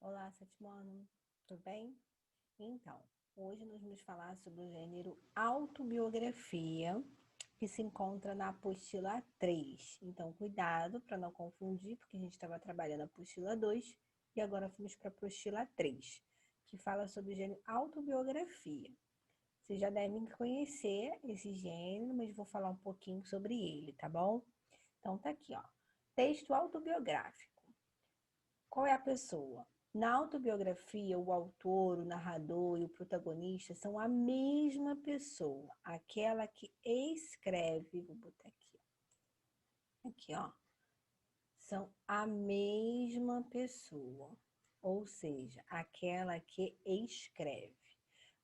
Olá, sétimo ano, tudo bem? Então, hoje nós vamos falar sobre o gênero autobiografia, que se encontra na apostila 3. Então, cuidado para não confundir, porque a gente estava trabalhando a apostila 2 e agora fomos para a apostila 3, que fala sobre o gênero autobiografia. Vocês já devem conhecer esse gênero, mas vou falar um pouquinho sobre ele, tá bom? Então, tá aqui, ó. Texto autobiográfico. Qual é a pessoa? Na autobiografia, o autor, o narrador e o protagonista são a mesma pessoa, aquela que escreve, vou botar aqui, ó, são a mesma pessoa, ou seja, aquela que escreve.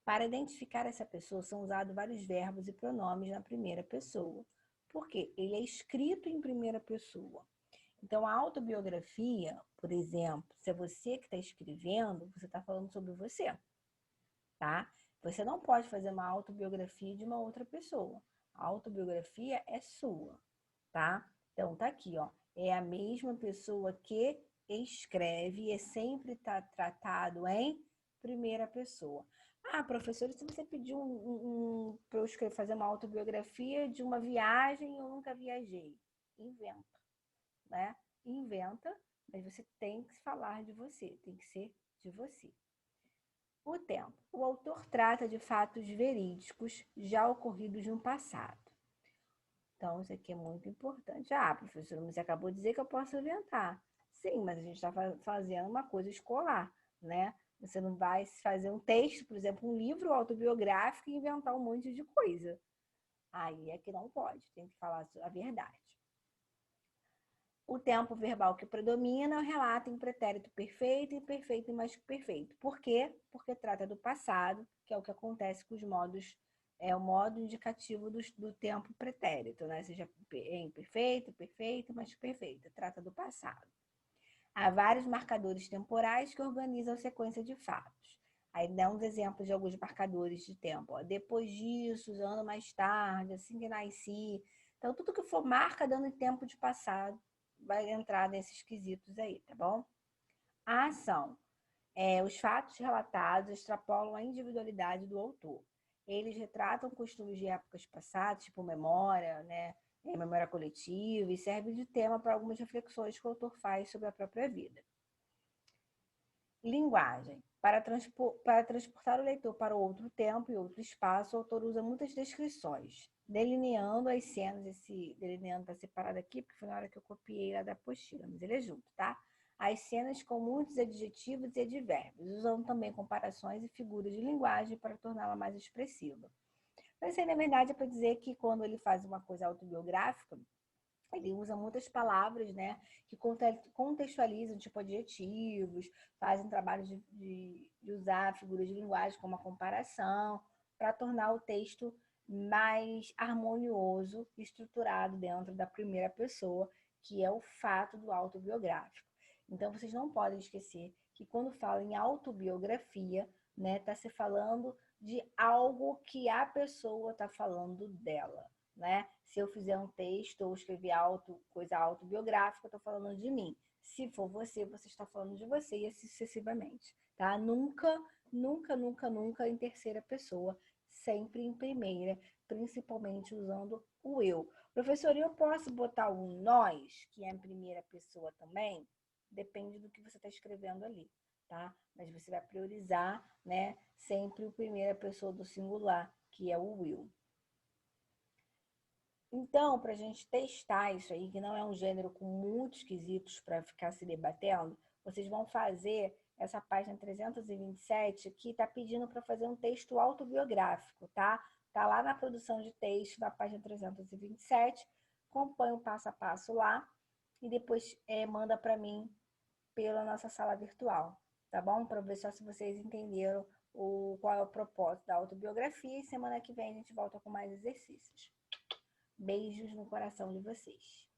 Para identificar essa pessoa, são usados vários verbos e pronomes na primeira pessoa, porque ele é escrito em primeira pessoa. Então, a autobiografia, por exemplo, se é você que está escrevendo, você está falando sobre você, tá? Você não pode fazer uma autobiografia de uma outra pessoa. A autobiografia é sua, tá? Então, tá aqui, ó. É a mesma pessoa que escreve e é sempre tratado em primeira pessoa. Ah, professora, se você pediu para eu fazer uma autobiografia de uma viagem, eu nunca viajei. Inventa, né? Inventa, mas você tem que falar de você, tem que ser de você. O tempo. O autor trata de fatos verídicos já ocorridos no passado. Então, isso aqui é muito importante. Ah, professora, você acabou de dizer que eu posso inventar. Sim, mas a gente está fazendo uma coisa escolar, né? Você não vai fazer um texto, por exemplo, um livro autobiográfico e inventar um monte de coisa. Aí é que não pode, tem que falar a verdade. O tempo verbal que predomina relata em pretérito perfeito e perfeito e mais que perfeito. Por quê? Porque trata do passado, que é o que acontece com os modos, é o modo indicativo do tempo pretérito, né? Seja em perfeito, perfeito, mais que perfeito. Trata do passado. Há vários marcadores temporais que organizam a sequência de fatos. Aí dá uns exemplos de alguns marcadores de tempo. Ó. Depois disso, ano mais tarde, assim que nasci. Então, tudo que for marca dando tempo de passado vai entrar nesses quesitos aí, tá bom? A ação. Os fatos relatados extrapolam a individualidade do autor. Eles retratam costumes de épocas passadas, tipo memória, né? Memória coletiva, e serve de tema para algumas reflexões que o autor faz sobre a própria vida. Linguagem. Para transportar o leitor para outro tempo e outro espaço, o autor usa muitas descrições, delineando as cenas. Esse delineando está separado aqui, porque foi na hora que eu copiei lá da apostila, mas ele é junto, tá? As cenas com muitos adjetivos e advérbios, usando também comparações e figuras de linguagem para torná-la mais expressiva. Mas, na verdade, é para dizer que quando ele faz uma coisa autobiográfica, ele usa muitas palavras, né, que contextualizam, tipo adjetivos, fazem trabalho de usar figuras de linguagem como a comparação, para tornar o texto mais harmonioso e estruturado dentro da primeira pessoa, que é o fato do autobiográfico. Então, vocês não podem esquecer que quando fala em autobiografia, né, está se falando de algo que a pessoa está falando dela. Né? Se eu fizer um texto ou escrever coisa autobiográfica, eu estou falando de mim. Se for você, você está falando de você e assim sucessivamente. Tá? Nunca, nunca, nunca, nunca em terceira pessoa, sempre em primeira, principalmente usando o eu. Professor, eu posso botar o nós, que é em primeira pessoa também? Depende do que você está escrevendo ali, tá? Mas você vai priorizar, né, sempre o primeira pessoa do singular, que é o will. Então, para a gente testar isso aí, que não é um gênero com muitos quesitos para ficar se debatendo, vocês vão fazer essa página 327 que está pedindo para fazer um texto autobiográfico, tá? Tá lá na produção de texto, na página 327. Acompanha o passo a passo lá e depois manda para mim pela nossa sala virtual, tá bom? Para ver só se vocês entenderam qual é o propósito da autobiografia e semana que vem a gente volta com mais exercícios. Beijos no coração de vocês.